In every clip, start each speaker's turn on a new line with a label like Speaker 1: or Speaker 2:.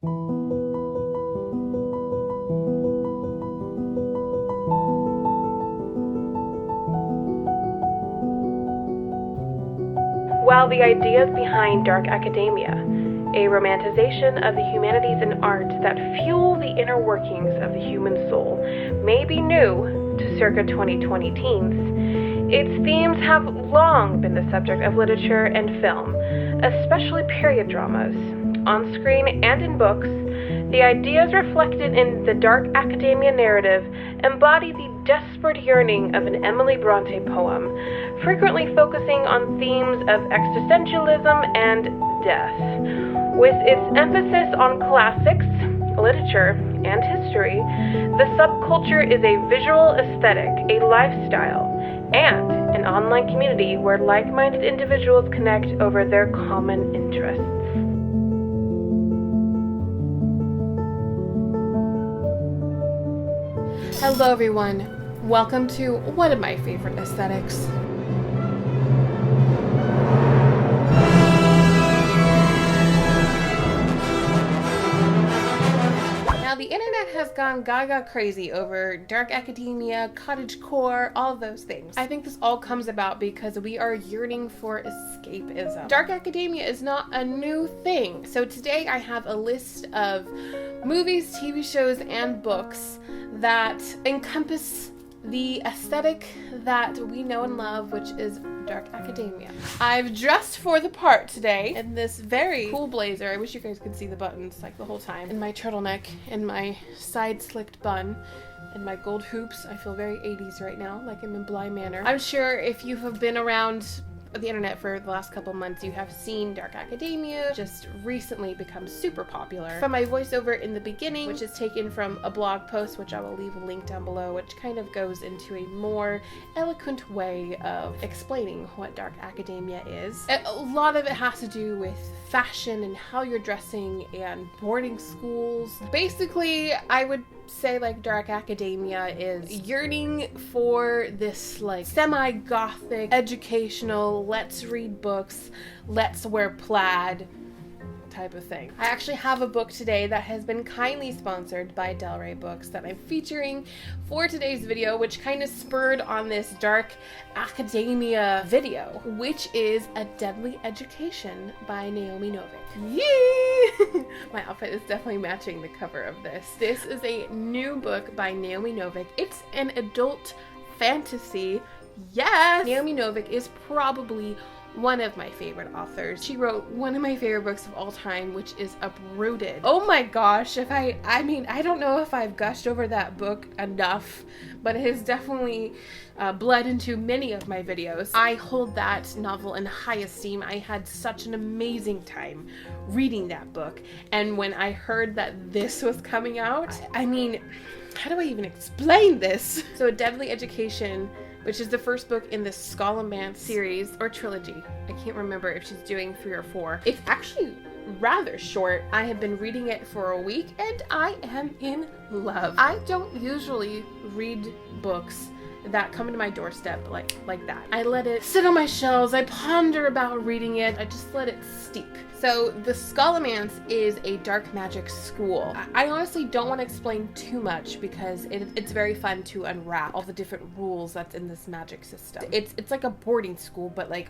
Speaker 1: While the ideas behind dark academia, a romanticization of the humanities and art that fuel the inner workings of the human soul, may be new to circa 2020 teens, its themes have long been the subject of literature and film, especially period dramas. On screen and in books, the ideas reflected in the dark academia narrative embody the desperate yearning of an Emily Bronte poem, frequently focusing on themes of existentialism and death. With its emphasis on classics, literature, and history, the subculture is a visual aesthetic, a lifestyle, and an online community where like-minded individuals connect over their common interests. Hello everyone, welcome to one of my favorite aesthetics. Now the internet has gone gaga crazy over dark academia, cottagecore, all of those things. I think this all comes about because we are yearning for escapism. Dark academia is not a new thing. So today I have a list of movies, TV shows, and books that encompass the aesthetic that we know and love, which is dark academia. I've dressed for the part today in this very cool blazer. I wish you guys could see the buttons like the whole time. In my turtleneck, in my side slicked bun, and my gold hoops. I feel very 80s right now, like I'm in Bly Manor. I'm sure if you have been around the internet for the last couple months, you have seen dark academia just recently become super popular. From my voiceover in the beginning, which is taken from a blog post, which I will leave a link down below, which kind of goes into a more eloquent way of explaining what dark academia is. A lot of it has to do with fashion and how you're dressing and boarding schools. Basically, I would say like dark academia is yearning for this like semi-gothic, educational, let's read books, let's wear plaid type of thing. I actually have a book today that has been kindly sponsored by Del Rey Books that I'm featuring for today's video, which kind of spurred on this dark academia video, which is A Deadly Education by Naomi Novik. Yay! My outfit is definitely matching the cover of this. This is a new book by Naomi Novik. It's an adult fantasy. Yes! Naomi Novik is probably one of my favorite authors. She wrote one of my favorite books of all time, which is Uprooted. Oh my gosh, I mean, I don't know if I've gushed over that book enough, but it has definitely bled into many of my videos. I hold that novel in high esteem. I had such an amazing time reading that book, and when I heard that this was coming out, I mean, how do I even explain this? So A Deadly Education, which is the first book in the Scholomance series or trilogy. I can't remember if she's doing 3 or 4. It's actually rather short. I have been reading it for a week and I am in love. I don't usually read books that come to my doorstep like that. I let it sit on my shelves. I ponder about reading it. I just let it steep. So the Scholomance is a dark magic school. I honestly don't want to explain too much because it's very fun to unwrap all the different rules that's in this magic system. It's like a boarding school, but like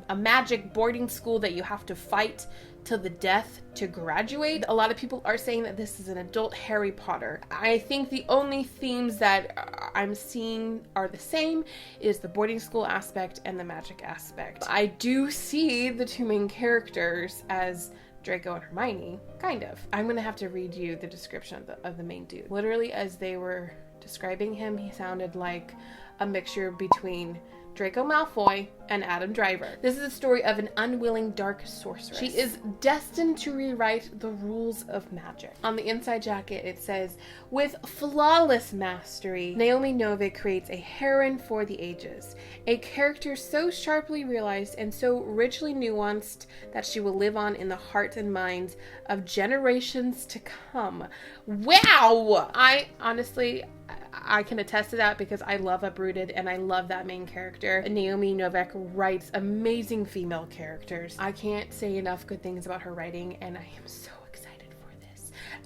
Speaker 1: a magic boarding school that you have to fight till the death to graduate. A lot of people are saying that this is an adult Harry Potter. I think the only themes that I'm seeing are the same is the boarding school aspect and the magic aspect. I do see the two main characters as Draco and Hermione, kind of. I'm gonna have to read you the description of the main dude. Literally, as they were describing him, he sounded like a mixture between Draco Malfoy and Adam Driver. This is a story of an unwilling dark sorceress. She is destined to rewrite the rules of magic. On the inside jacket it says, with flawless mastery, Naomi Novik creates a heroine for the ages. A character so sharply realized and so richly nuanced that she will live on in the hearts and minds of generations to come. Wow! I can attest to that because I love Uprooted and I love that main character. Naomi Novik writes amazing female characters. I can't say enough good things about her writing and I am so excited for this.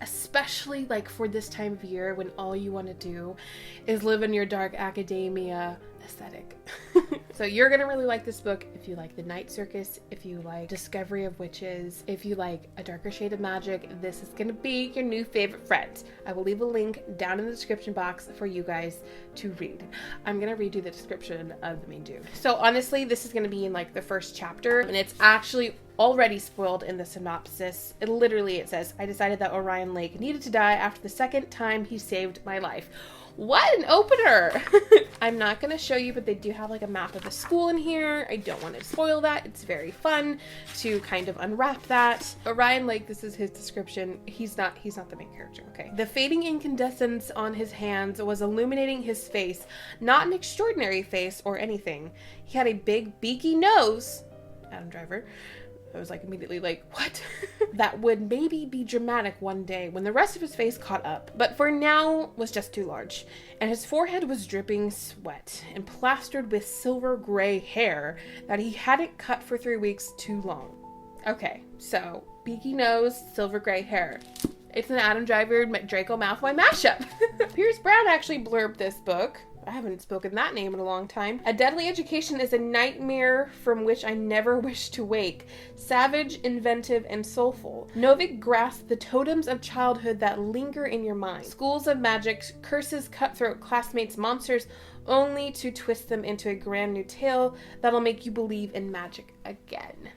Speaker 1: especially like for this time of year when all you want to do is live in your dark academia aesthetic. So you're gonna really like this book if you like the Night Circus, if you like Discovery of Witches, if you like A Darker Shade of Magic. This is gonna be your new favorite friend. I will leave a link down in the description box for you guys to read. I'm gonna read you the description of the main dude. So honestly, this is gonna be in like the first chapter, and it's actually already spoiled in the synopsis. It says, I decided that Orion Lake needed to die after the second time he saved my life. What an opener! I'm not going to show you, but they do have like a map of the school in here. I don't want to spoil that. It's very fun to kind of unwrap that. Orion Lake, this is his description. He's not the main character, okay? The fading incandescence on his hands was illuminating his face. Not an extraordinary face or anything. He had a big beaky nose. Adam Driver. I was like immediately like, what? That would maybe be dramatic one day when the rest of his face caught up, but for now was just too large, and his forehead was dripping sweat and plastered with silver gray hair that he hadn't cut for 3 weeks too long. Okay, so beaky nose, silver gray hair. It's an Adam Driver Draco Malfoy mashup. Pierce Brown actually blurbed this book. I haven't spoken that name in a long time. A deadly education is a nightmare from which I never wish to wake. Savage, inventive, and soulful. Novik grasps the totems of childhood that linger in your mind. Schools of magic, curses, cutthroat classmates, monsters, only to twist them into a grand new tale that'll make you believe in magic again.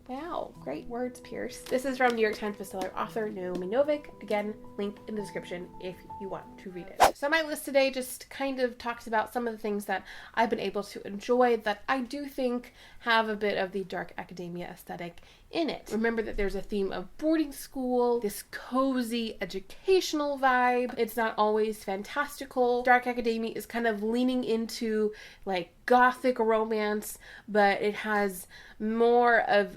Speaker 1: Wow, great words, Pierce. This is from New York Times bestseller author Naomi Novik. Again, link in the description if you want to read it. So my list today just kind of talks about some of the things that I've been able to enjoy that I do think have a bit of the dark academia aesthetic in it. Remember that there's a theme of boarding school, this cozy educational vibe. It's not always fantastical. Dark academia is kind of leaning into like gothic romance, but it has more of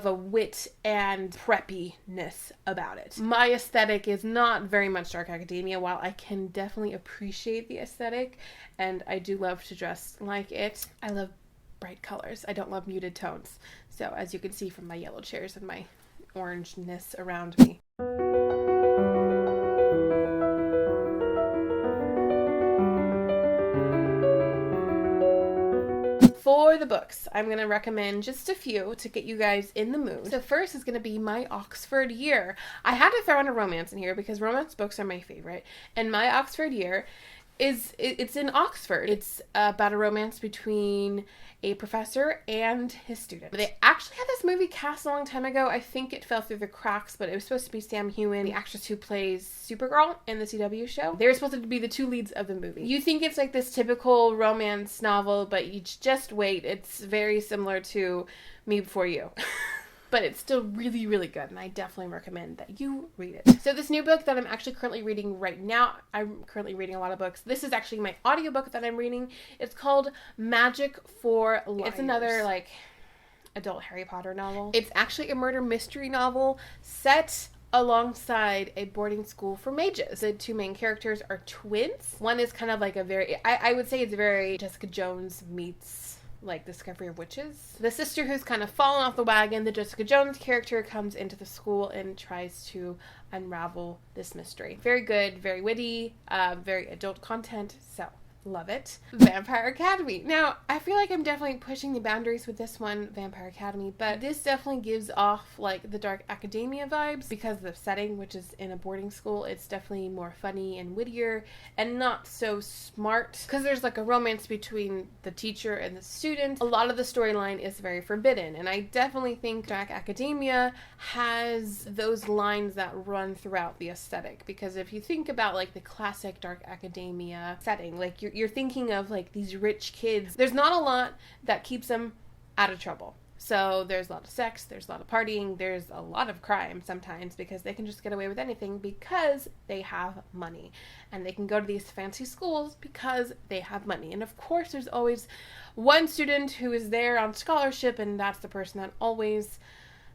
Speaker 1: a wit and preppiness about it. My aesthetic is not very much dark academia, while I can definitely appreciate the aesthetic, and I do love to dress like it. I love bright colors. I don't love muted tones. So as you can see from my yellow chairs and my orangeness around me. For the books, I'm going to recommend just a few to get you guys in the mood. So first is going to be my Oxford Year. I had to throw in a romance in here because romance books are my favorite. And my Oxford Year it's in Oxford. It's about a romance between a professor and his student. They actually had this movie cast a long time ago. I think it fell through the cracks, but it was supposed to be Sam Heughan, the actress who plays Supergirl in the CW show. They were supposed to be the two leads of the movie. You think it's like this typical romance novel, but you just wait. It's very similar to Me Before You. But it's still really, really good, and I definitely recommend that you read it. So this new book that I'm actually currently reading right now, I'm currently reading a lot of books. This is actually my audiobook that I'm reading. It's called Magic for Liars. It's another, like, adult Harry Potter novel. It's actually a murder mystery novel set alongside a boarding school for mages. The two main characters are twins. One is kind of like a very, I would say it's very Jessica Jones meets like Discovery of Witches. The sister who's kind of fallen off the wagon, the Jessica Jones character, comes into the school and tries to unravel this mystery. Very good, very witty, very adult content, so love it. Vampire Academy. Now, I feel like I'm definitely pushing the boundaries with this one, Vampire Academy, but this definitely gives off like the dark academia vibes because of the setting, which is in a boarding school. It's definitely more funny and wittier and not so smart because there's like a romance between the teacher and the student. A lot of the storyline is very forbidden, and I definitely think dark academia has those lines that run throughout the aesthetic, because if you think about like the classic dark academia setting, like you're thinking of like these rich kids. There's not a lot that keeps them out of trouble. So there's a lot of sex, there's a lot of partying, there's a lot of crime sometimes because they can just get away with anything because they have money. And they can go to these fancy schools because they have money. And of course there's always one student who is there on scholarship, and that's the person that always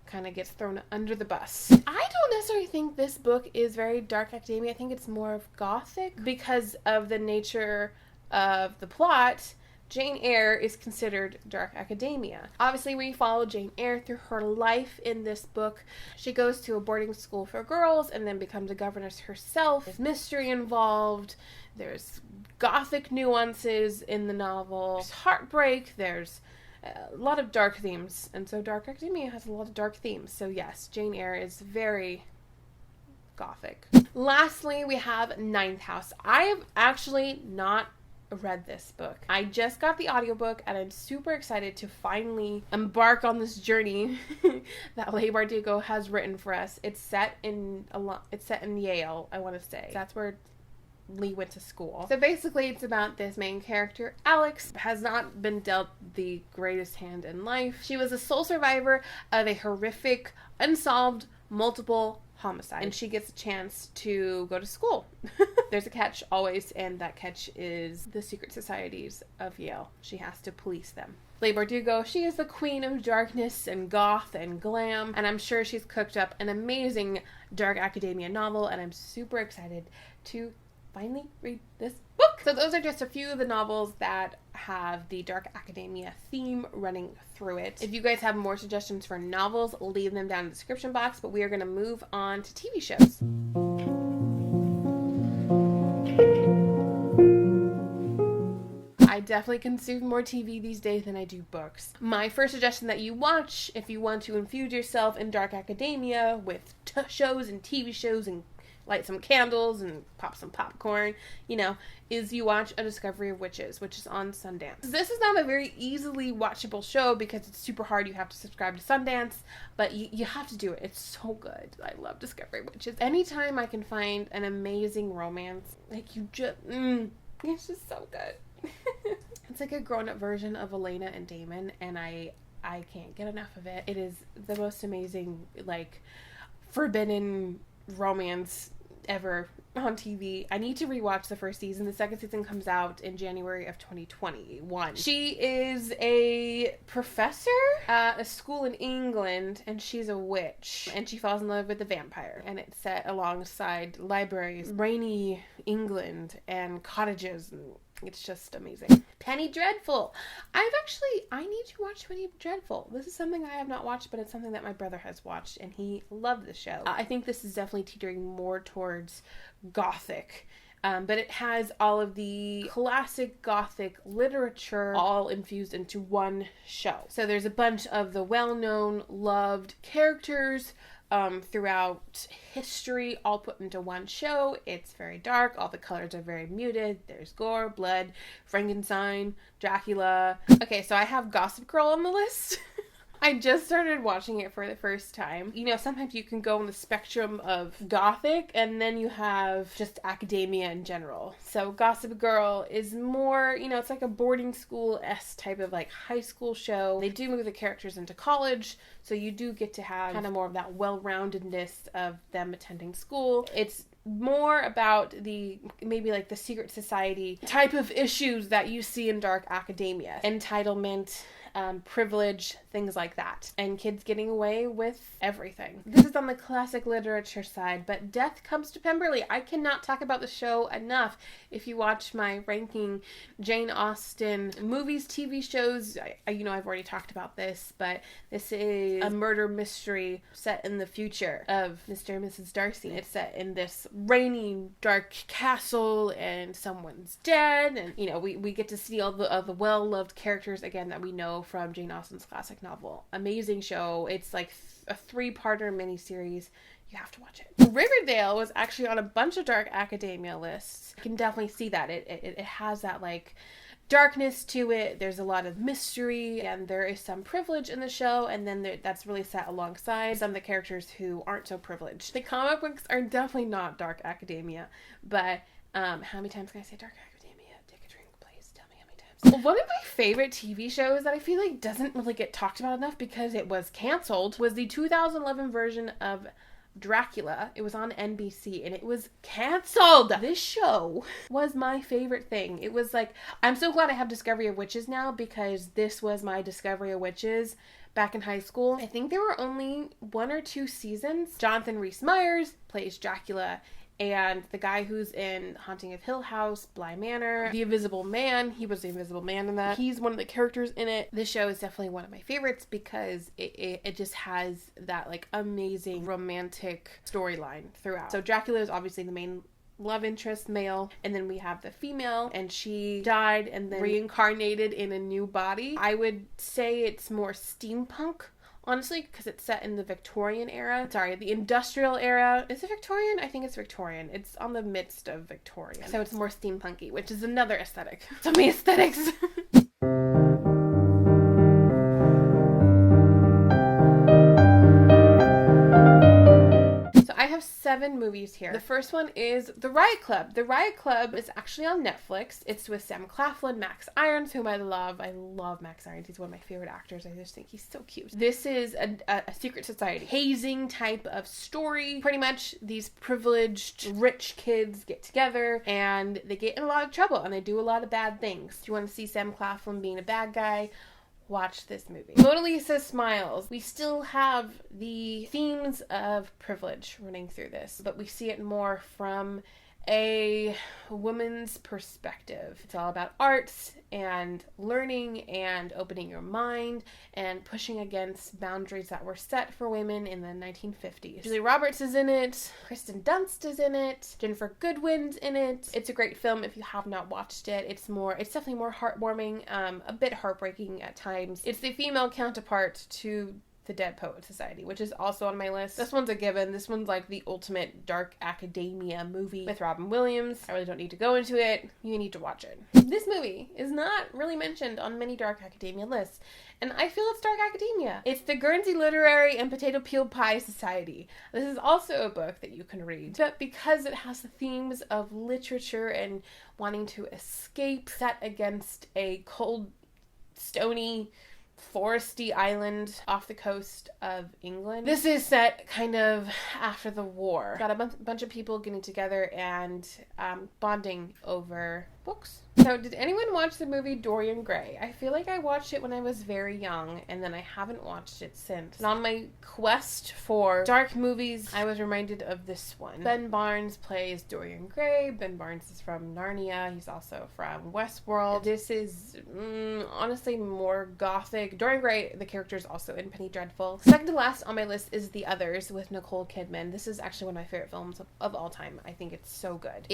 Speaker 1: kind of gets thrown under the bus. I don't necessarily think this book is very dark academia. I think it's more of gothic because of the nature of the plot. Jane Eyre is considered dark academia. Obviously, we follow Jane Eyre through her life in this book. She goes to a boarding school for girls and then becomes a governess herself. There's mystery involved. There's gothic nuances in the novel. There's heartbreak. There's a lot of dark themes. And so dark academia has a lot of dark themes. So yes, Jane Eyre is very gothic. Lastly, we have Ninth House. I have actually not read this book. I just got the audiobook and I'm super excited to finally embark on this journey that Leigh Bardugo has written for us. It's set in Yale, I want to say. That's where Leigh went to school. So basically it's about this main character, Alex, has not been dealt the greatest hand in life. She was a sole survivor of a horrific, unsolved, multiple homicide, and she gets a chance to go to school. There's a catch always, and that catch is the secret societies of Yale. She has to police them. Leigh Bardugo, she is the queen of darkness and goth and glam, and I'm sure she's cooked up an amazing dark academia novel, and I'm super excited to finally read this book. So those are just a few of the novels that have the dark academia theme running through it. If you guys have more suggestions for novels, leave them down in the description box, but we are going to move on to TV shows. I definitely consume more TV these days than I do books. My first suggestion that you watch, if you want to infuse yourself in dark academia with shows and TV shows and light some candles and pop some popcorn, is you watch A Discovery of Witches, which is on Sundance. This is not a very easily watchable show because it's super hard. You have to subscribe to Sundance, but you have to do it. It's so good. I love Discovery of Witches. Anytime I can find an amazing romance, it's just so good. It's like a grown-up version of Elena and Damon, and I can't get enough of it. It is the most amazing, forbidden romance ever on TV. I need to rewatch the first season. The second season comes out in January of 2021. She is a professor at a school in England, and she's a witch, and she falls in love with a vampire, and it's set alongside libraries, rainy England, and cottages, and it's just amazing. Penny Dreadful. I need to watch Penny Dreadful. This is something I have not watched, but it's something that my brother has watched, and he loved the show. I think this is definitely teetering more towards gothic, but it has all of the classic gothic literature all infused into one show. So there's a bunch of the well-known, loved characters throughout history, all put into one show. It's very dark. All the colors are very muted. There's gore, blood, Frankenstein, Dracula. Okay, so I have Gossip Girl on the list. I just started watching it for the first time. Sometimes you can go on the spectrum of gothic, and then you have just academia in general. So Gossip Girl is more, it's like a boarding school-esque type of high school show. They do move the characters into college, so you do get to have kind of more of that well-roundedness of them attending school. It's more about the secret society type of issues that you see in dark academia. Entitlement, privilege, things like that, and kids getting away with everything. This is on the classic literature side, but Death Comes to Pemberley. I cannot talk about the show enough. If you watch my ranking Jane Austen movies, TV shows, I've already talked about this, but this is a murder mystery set in the future of Mr. and Mrs. Darcy. It's set in this rainy, dark castle, and someone's dead, and we get to see all the well-loved characters again that we know from Jane Austen's classic novel. Amazing show. It's like a 3-parter miniseries. You have to watch it. Riverdale was actually on a bunch of dark academia lists. You can definitely see that. It has that darkness to it. There's a lot of mystery, and there is some privilege in the show, and then that's really set alongside some of the characters who aren't so privileged. The comic books are definitely not dark academia, but how many times can I say dark academia? One of my favorite TV shows that I feel like doesn't really get talked about enough because it was canceled was the 2011 version of Dracula. It was on NBC and it was canceled. This show was my favorite thing. It was I'm so glad I have Discovery of Witches now because this was my Discovery of Witches back in high school. I think there were only 1 or 2 seasons. Jonathan Rhys-Meyers plays Dracula, And the guy who's in Haunting of Hill House, Bly Manor, The Invisible Man, he was the Invisible Man in that. He's one of the characters in it. This show is definitely one of my favorites because it just has that like amazing romantic storyline throughout. So Dracula is obviously the main love interest, male, and then we have the female, and she died and then reincarnated in a new body. I would say it's more steampunk, honestly, because it's set in the Victorian era. Sorry, the industrial era. Is it Victorian? I think it's Victorian. It's on the midst of Victorian. So it's more steampunky, which is another aesthetic. So many aesthetics. I have 7 movies here. The first one is The Riot Club. The Riot Club is actually on Netflix. It's with Sam Claflin, Max Irons, whom I love. I love Max Irons. He's one of my favorite actors. I just think he's so cute. This is a secret society hazing type of story. Pretty much these privileged rich kids get together and they get in a lot of trouble and they do a lot of bad things. Do you want to see Sam Claflin being a bad guy? Watch this movie. Mona Lisa Smiles. We still have the themes of privilege running through this, but we see it more from a woman's perspective. It's all about arts and learning and opening your mind and pushing against boundaries that were set for women in the 1950s. Julia Roberts is in it. Kristen Dunst is in it. Ginnifer Goodwin's in it. It's a great film if you have not watched it. It's definitely more heartwarming, a bit heartbreaking at times. It's the female counterpart to The Dead Poet Society, which is also on my list. This one's a given. This one's like the ultimate dark academia movie with Robin Williams. I really don't need to go into it. You need to watch it. This movie is not really mentioned on many dark academia lists, and I feel it's dark academia. It's the Guernsey Literary and Potato Peel Pie Society. This is also a book that you can read, but because it has the themes of literature and wanting to escape set against a cold, stony, foresty island off the coast of England. This is set kind of after the war. Got a bunch of people getting together and bonding over books. So did anyone watch the movie Dorian Gray? I feel like I watched it when I was very young and then I haven't watched it since. And on my quest for dark movies, I was reminded of this one. Ben Barnes plays Dorian Gray. Ben Barnes is from Narnia. He's also from Westworld. This is honestly more gothic. Dorian Gray, the character, is also in Penny Dreadful. Second to last on my list is The Others with Nicole Kidman. This is actually one of my favorite films of all time. I think it's so good.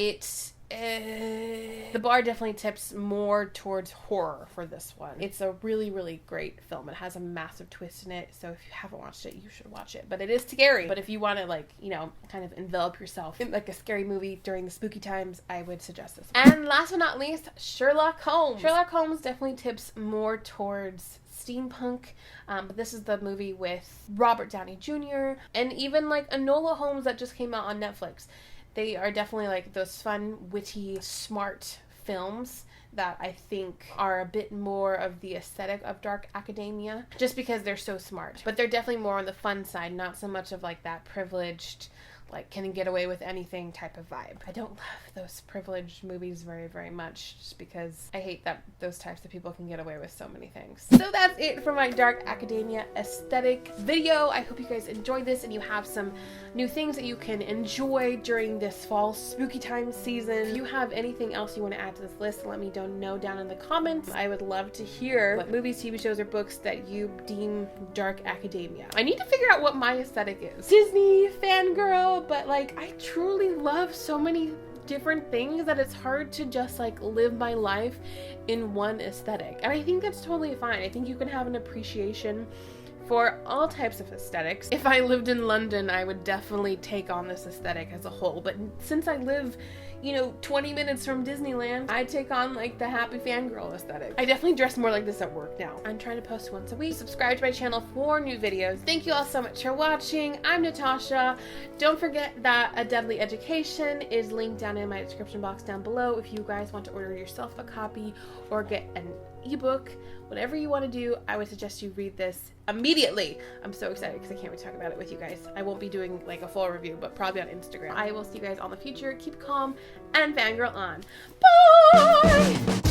Speaker 1: The bar definitely tips more towards horror for this one. It's a really, really great film. It has a massive twist in it, so if you haven't watched it, you should watch it. But it is scary. But if you want to, like, you know, kind of envelop yourself in like a scary movie during the spooky times, I would suggest this one. And last but not least, Sherlock Holmes. Sherlock Holmes definitely tips more towards steampunk, but this is the movie with Robert Downey Jr. and even like Enola Holmes that just came out on Netflix. They are definitely like those fun, witty, smart films that I think are a bit more of the aesthetic of dark academia, just because they're so smart. But they're definitely more on the fun side, not so much of like that privileged, like can get away with anything type of vibe. I don't love those privileged movies very, very much, just because I hate that those types of people can get away with so many things. So that's it for my dark academia aesthetic video. I hope you guys enjoyed this and you have some new things that you can enjoy during this fall spooky time season. If you have anything else you want to add to this list, let me know down in the comments. I would love to hear what movies, TV shows, or books that you deem dark academia. I need to figure out what my aesthetic is. Disney fangirl, but like I truly love so many different things that it's hard to just like live my life in one aesthetic, and I think that's totally fine. I think you can have an appreciation for all types of aesthetics. If I lived in London, I would definitely take on this aesthetic as a whole, but since I live, you know, 20 minutes from Disneyland, I take on like the happy fangirl aesthetic. I definitely dress more like this at work now. I'm trying to post once a week. Subscribe to my channel for new videos. Thank you all so much for watching. I'm Natasha. Don't forget that A Deadly Education is linked down in my description box down below if you guys want to order yourself a copy or get an ebook. Whatever you want to do, I would suggest you read this immediately. I'm so excited because I can't wait to talk about it with you guys. I won't be doing like a full review, but probably on Instagram. I will see you guys all in the future. Keep calm and fangirl on. Bye!